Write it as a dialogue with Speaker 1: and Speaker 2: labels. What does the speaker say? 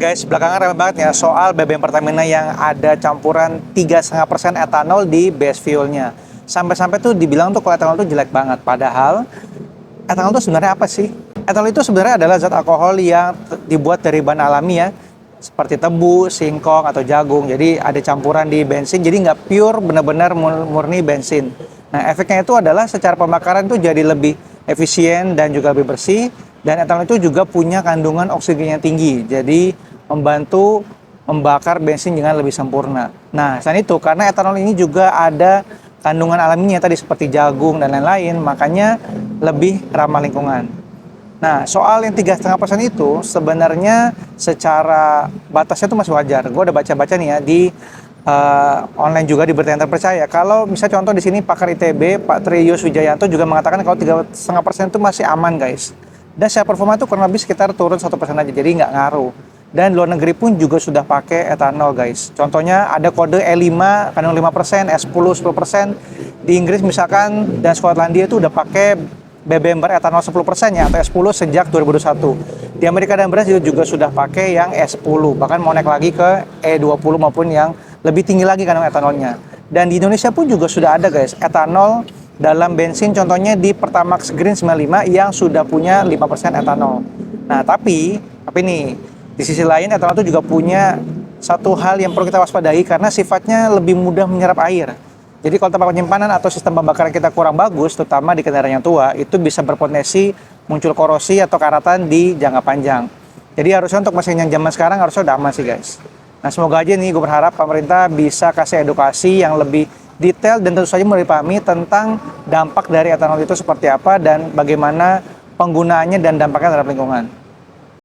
Speaker 1: Guys, belakangan ramai banget ya soal BBM Pertamina yang ada campuran 3,5% etanol di base fuelnya. Sampai-sampai tuh dibilang tuh kalau etanol tuh jelek banget. Padahal etanol itu sebenarnya apa sih? Etanol itu sebenarnya adalah zat alkohol yang dibuat dari bahan alami ya, seperti tebu, singkong, atau jagung. Jadi ada campuran di bensin, jadi nggak pure benar-benar murni bensin. Nah, efeknya itu adalah secara pembakaran itu jadi lebih efisien dan juga lebih bersih. Dan etanol itu juga punya kandungan oksigen yang tinggi, jadi membantu membakar bensin dengan lebih sempurna. Nah, selain itu, karena etanol ini juga ada kandungan alaminya tadi seperti jagung dan lain-lain, makanya lebih ramah lingkungan. Nah, soal yang 3,5% itu sebenarnya secara batasnya itu masih wajar. Gue udah baca-baca nih ya di online juga di berita yang terpercaya. Kalau misalnya contoh di sini pakar ITB Pak Triyus Wijayanto juga mengatakan kalau 3,5% itu masih aman, guys. Dan secara performa itu kurang lebih sekitar turun 1% aja, jadi nggak ngaruh. Dan luar negeri pun juga sudah pakai etanol, guys. Contohnya ada kode E5 kandung 5%, S10 10%. Di Inggris misalkan dan Skotlandia itu udah pakai BBM beretanol 10% ya, atau S10 sejak 2021. Di Amerika dan Brasil juga sudah pakai yang S10, bahkan mau naik lagi ke E20 maupun yang lebih tinggi lagi kandungan etanolnya. Dan di Indonesia pun juga sudah ada, guys, etanol dalam bensin, contohnya di Pertamax Green 95 yang sudah punya 5% etanol. Nah, tapi nih, di sisi lain etanol itu juga punya satu hal yang perlu kita waspadai karena sifatnya lebih mudah menyerap air. Jadi kalau tempat penyimpanan atau sistem pembakaran kita kurang bagus, terutama di kendaraan yang tua, itu bisa berpotensi muncul korosi atau karatan di jangka panjang. Jadi harusnya untuk mesin yang zaman sekarang harusnya udah aman sih, guys. Nah, semoga aja nih, gue berharap pemerintah bisa kasih edukasi yang lebih detail dan tentu saja mulai dipahami tentang dampak dari etanol itu seperti apa dan bagaimana penggunaannya dan dampaknya terhadap lingkungan.